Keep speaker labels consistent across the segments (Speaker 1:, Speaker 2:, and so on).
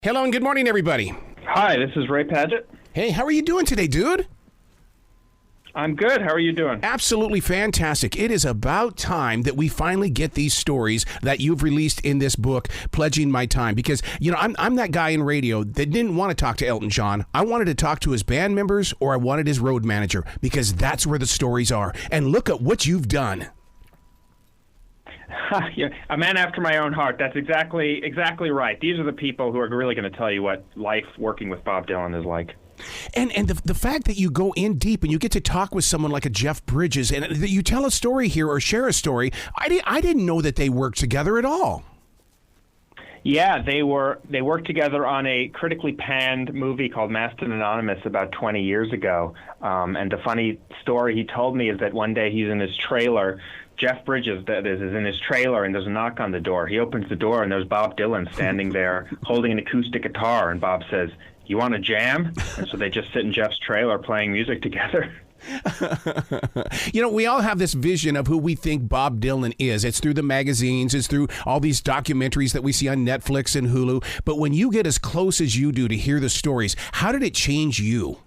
Speaker 1: Hello and good morning, everybody.
Speaker 2: Hi, this is Ray Padgett.
Speaker 1: Hey, how are you doing today, dude?
Speaker 2: I'm good. How are you doing?
Speaker 1: Absolutely fantastic. It is about time that we finally get these stories that you've released in this book, Pledging My Time. Because, you know, I'm that guy in radio that didn't want to talk to Elton John. I wanted to talk to his band members or I wanted his road manager because that's where the stories are. And look at what you've done.
Speaker 2: Yeah, a man after my own heart. That's exactly right. These are the people who are really going to tell you what life working with Bob Dylan is like.
Speaker 1: And the fact that you go in deep and you get to talk with someone like a Jeff Bridges and that you tell a story here or share a story, I didn't know that they worked together at all.
Speaker 2: Yeah, they worked together on a critically panned movie called Masked and Anonymous about 20 years ago. And the funny story he told me is that one day he's in his trailer. Jeff Bridges, that is in his trailer, and there's a knock on the door. He opens the door, and there's Bob Dylan standing there holding an acoustic guitar, and Bob says, "You want to jam?" And so they just sit in Jeff's trailer playing music together.
Speaker 1: You know, we all have this vision of who we think Bob Dylan is. It's through the magazines, it's through all these documentaries that we see on Netflix and Hulu. But when you get as close as you do to hear the stories, how did it change you?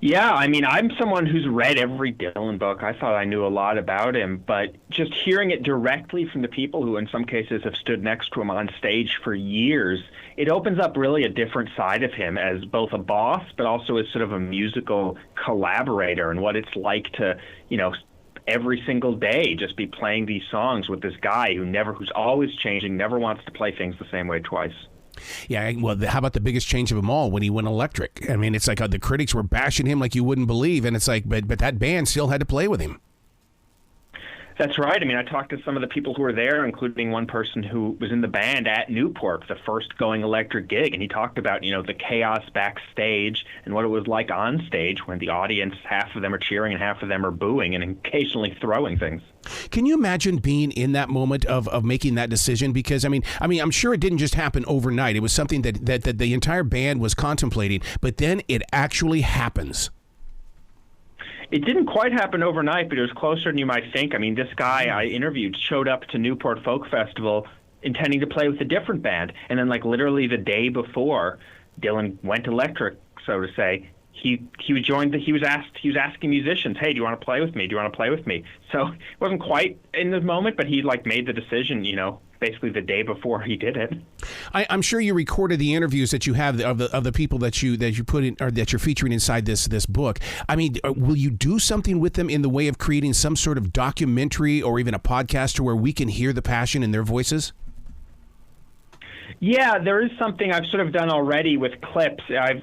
Speaker 2: Yeah, I mean, I'm someone who's read every Dylan book. I thought I knew a lot about him, but just hearing it directly from the people who in some cases have stood next to him on stage for years, it opens up really a different side of him as both a boss, but also as sort of a musical collaborator and what it's like to, you know, every single day just be playing these songs with this guy who's always changing, never wants to play things the same way twice.
Speaker 1: Yeah, well, how about the biggest change of them all when he went electric? I mean, it's like the critics were bashing him like you wouldn't believe, and it's like, but that band still had to play with him.
Speaker 2: That's right. I mean, I talked to some of the people who were there, including one person who was in the band at Newport, the first going electric gig, and he talked about, you know, the chaos backstage and what it was like on stage when the audience, half of them are cheering and half of them are booing and occasionally throwing things.
Speaker 1: Can you imagine being in that moment of making that decision? Because I mean, I'm sure it didn't just happen overnight. It was something that the entire band was contemplating, but then it actually happens.
Speaker 2: It didn't quite happen overnight, but it was closer than you might think. I mean, this guy I interviewed showed up to Newport Folk Festival intending to play with a different band, and then like literally the day before Dylan went electric, so to say, he was asking musicians, "Hey, do you want to play with me? Do you want to play with me?" So it wasn't quite in the moment, but he like made the decision, you know, basically the day before he did it.
Speaker 1: I'm sure you recorded the interviews that you have of the people that you put in or that you're featuring inside this book. I mean, will you do something with them in the way of creating some sort of documentary or even a podcast to where we can hear the passion in their voices?
Speaker 2: Yeah, there is something I've sort of done already with clips. I've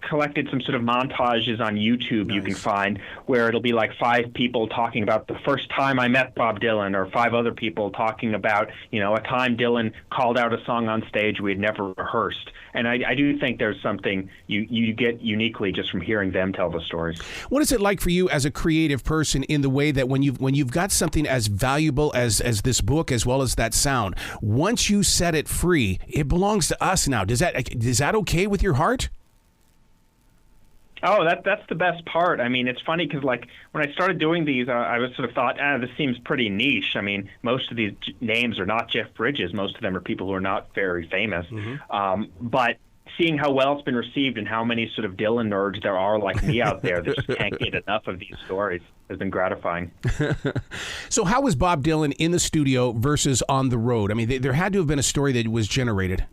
Speaker 2: collected some sort of montages on YouTube. Nice. You can find where it'll be like 5 people talking about the first time I met Bob Dylan, or 5 other people talking about, you know, a time Dylan called out a song on stage we had never rehearsed. And I do think there's something you get uniquely just from hearing them tell the stories.
Speaker 1: What is it like for you as a creative person in the way that when you've got something as valuable as this book as well as that sound, once you set it free, it belongs to us now. Is that okay with your heart?
Speaker 2: Oh, that's the best part. I mean, it's funny because like when I started doing these, I was sort of thought, this seems pretty niche. I mean, most of these names are not Jeff Bridges. Most of them are people who are not very famous. Mm-hmm. But seeing how well it's been received and how many sort of Dylan nerds there are like me out there that just can't get enough of these stories has been gratifying.
Speaker 1: So how was Bob Dylan in the studio versus on the road? I mean, there had to have been a story that was generated.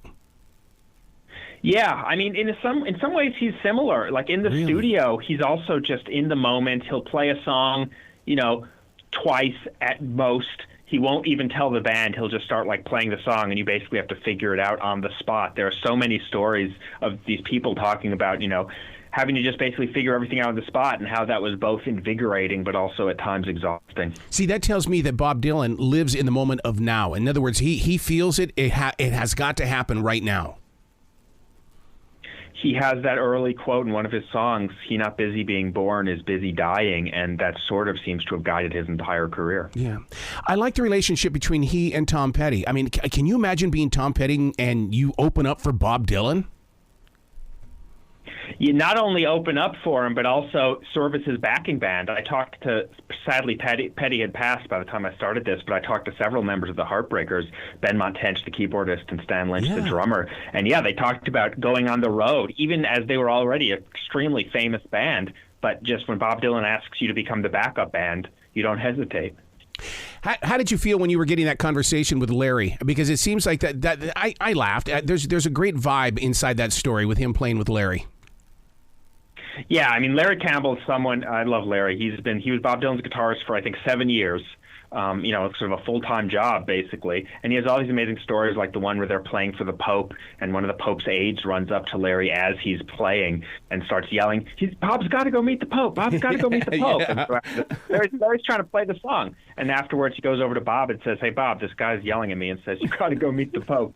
Speaker 2: Yeah, I mean, in some ways he's similar. Like in the studio, he's also just in the moment. He'll play a song, you know, twice at most. He won't even tell the band. He'll just start like playing the song, and you basically have to figure it out on the spot. There are so many stories of these people talking about, you know, having to just basically figure everything out on the spot and how that was both invigorating but also at times exhausting.
Speaker 1: See, that tells me that Bob Dylan lives in the moment of now. In other words, he feels it. It has got to happen right now.
Speaker 2: He has that early quote in one of his songs, "He not busy being born is busy dying," and that sort of seems to have guided his entire career.
Speaker 1: Yeah. I like the relationship between he and Tom Petty. I mean, can you imagine being Tom Petty and you open up for Bob Dylan?
Speaker 2: You not only open up for him, but also serve as his backing band. I talked to, sadly, Petty had passed by the time I started this, but I talked to several members of the Heartbreakers, Benmont, Tench, the keyboardist, and Stan Lynch, the drummer. And yeah, they talked about going on the road, even as they were already an extremely famous band. But just when Bob Dylan asks you to become the backup band, you don't hesitate.
Speaker 1: How did you feel when you were getting that conversation with Larry? Because it seems like that I laughed. There's a great vibe inside that story with him playing with Larry.
Speaker 2: Yeah, I mean, Larry Campbell is someone, I love Larry. He was Bob Dylan's guitarist for, I think, 7 years. Sort of a full-time job, basically. And he has all these amazing stories, like the one where they're playing for the Pope, and one of the Pope's aides runs up to Larry as he's playing and starts yelling, Bob's got to go meet the Pope. Bob's got to go meet the Pope. And so Larry's trying to play the song. And afterwards, he goes over to Bob and says, hey, Bob, this guy's yelling at me and says, you got to go meet the Pope.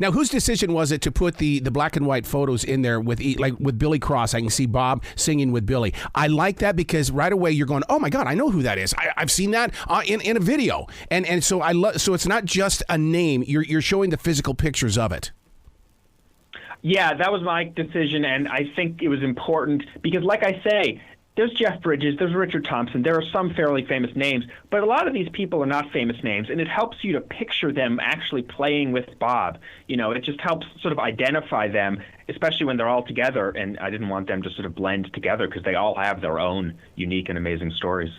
Speaker 1: Now, whose decision was it to put the black and white photos in there with Billy Cross? I can see Bob singing with Billy. I like that because right away you're going, oh my God, I know who that is. I've seen that in a video, and so so it's not just a name. You're showing the physical pictures of it.
Speaker 2: Yeah, that was my decision, and I think it was important because, like I say, there's Jeff Bridges, there's Richard Thompson, there are some fairly famous names, but a lot of these people are not famous names, and it helps you to picture them actually playing with Bob. It just helps sort of identify them, especially when they're all together, and I didn't want them to sort of blend together because they all have their own unique and amazing stories.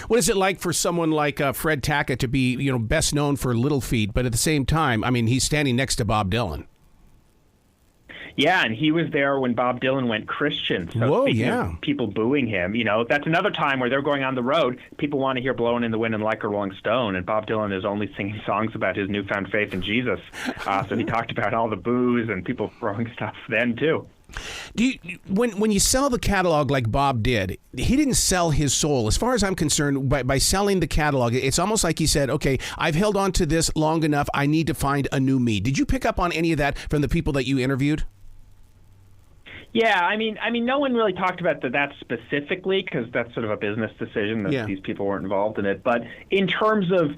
Speaker 1: What is it like for someone like Fred Tackett to be, best known for Little Feat, but at the same time, I mean, he's standing next to Bob Dylan?
Speaker 2: Yeah, and he was there when Bob Dylan went Christian. So speaking of people booing him, that's another time where they're going on the road. People want to hear Blowing in the Wind and Like a Rolling Stone, and Bob Dylan is only singing songs about his newfound faith in Jesus. So he talked about all the boos and people throwing stuff then, too.
Speaker 1: When you sell the catalog like Bob did, he didn't sell his soul. As far as I'm concerned, by selling the catalog, it's almost like he said, okay, I've held on to this long enough. I need to find a new me. Did you pick up on any of that from the people that you interviewed?
Speaker 2: Yeah, I mean, no one really talked about that specifically because that's sort of a business decision that these people weren't involved in it. But in terms of,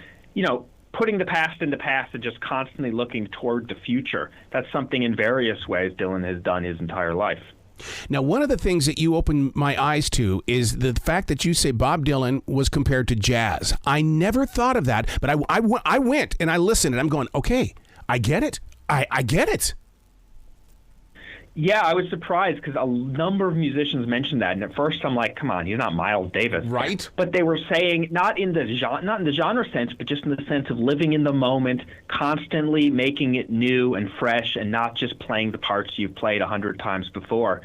Speaker 2: putting the past in the past and just constantly looking toward the future, that's something in various ways Dylan has done his entire life.
Speaker 1: Now, one of the things that you opened my eyes to is the fact that you say Bob Dylan was compared to jazz. I never thought of that, but I went and I listened and I'm going, okay, I get it. I get it.
Speaker 2: Yeah, I was surprised because a number of musicians mentioned that, and at first I'm like, "Come on, he's not Miles Davis."
Speaker 1: Right.
Speaker 2: But they were saying not in the genre sense, but just in the sense of living in the moment, constantly making it new and fresh, and not just playing the parts you've played 100 times before.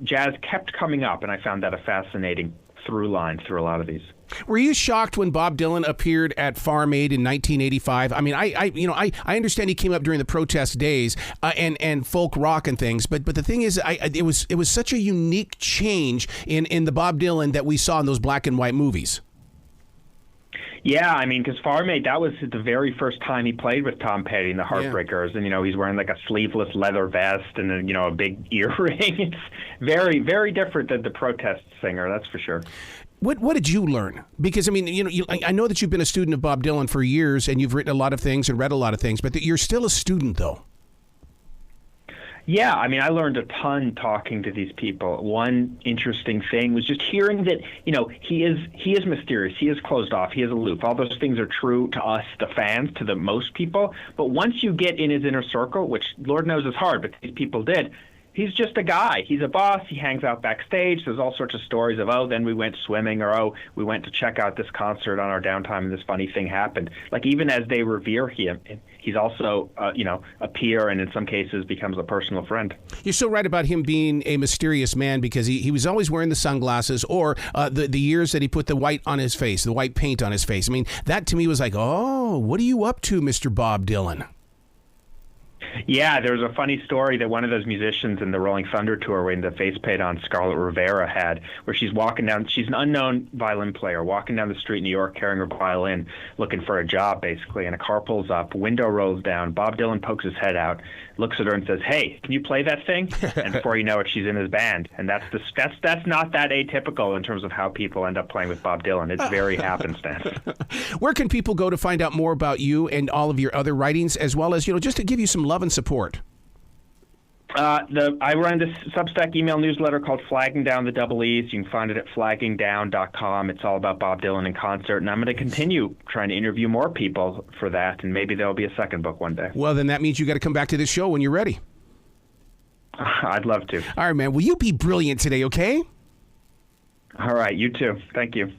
Speaker 2: Jazz kept coming up, and I found that a fascinating through line through a lot of these.
Speaker 1: Were you shocked when Bob Dylan appeared at Farm Aid in 1985? I mean, I understand he came up during the protest days and folk rock and things, but the thing is, it was such a unique change in the Bob Dylan that we saw in those black and white movies.
Speaker 2: Yeah, I mean, because Farm Aid, that was the very first time he played with Tom Petty and the Heartbreakers, and he's wearing like a sleeveless leather vest and then a big earring. It's very, very different than the protest singer, that's for sure.
Speaker 1: What did you learn? Because I mean, I know that you've been a student of Bob Dylan for years, and you've written a lot of things and read a lot of things, but you're still a student, though. Yeah,
Speaker 2: I mean, I learned a ton talking to these people. One interesting thing was just hearing that, he is mysterious, he is closed off, he is aloof. All those things are true to us, the fans, to the most people. But once you get in his inner circle, which Lord knows is hard, but these people did, he's just a guy. He's a boss. He hangs out backstage. There's all sorts of stories of, then we went swimming, or, we went to check out this concert on our downtime and this funny thing happened. Like, even as they revere him, he's also, a peer and in some cases becomes a personal friend.
Speaker 1: You're so right about him being a mysterious man because he was always wearing the sunglasses or the years that he put the white on his face, the white paint on his face. I mean, that to me was like, oh, what are you up to, Mr. Bob Dylan?
Speaker 2: Yeah, there was a funny story that one of those musicians in the Rolling Thunder tour when the face paint on Scarlett Rivera had, where she's walking down, she's an unknown violin player, walking down the street in New York carrying her violin, looking for a job, basically, and a car pulls up, window rolls down, Bob Dylan pokes his head out, looks at her and says, "Hey, can you play that thing?" And before you know it, she's in his band. And that's not that atypical in terms of how people end up playing with Bob Dylan. It's very happenstance.
Speaker 1: Where can people go to find out more about you and all of your other writings, as well as, just to give you some love and support?
Speaker 2: I run this Substack email newsletter called Flagging Down the Double E's. You can find it at flaggingdown.com. It's all about Bob Dylan in concert, and I'm going to continue trying to interview more people for that, and maybe there'll be a second book one day.
Speaker 1: Well, then that means you got to come back to this show when you're ready.
Speaker 2: I'd love to.
Speaker 1: All right, man. Will you be brilliant today, okay?
Speaker 2: All right, you too. Thank you.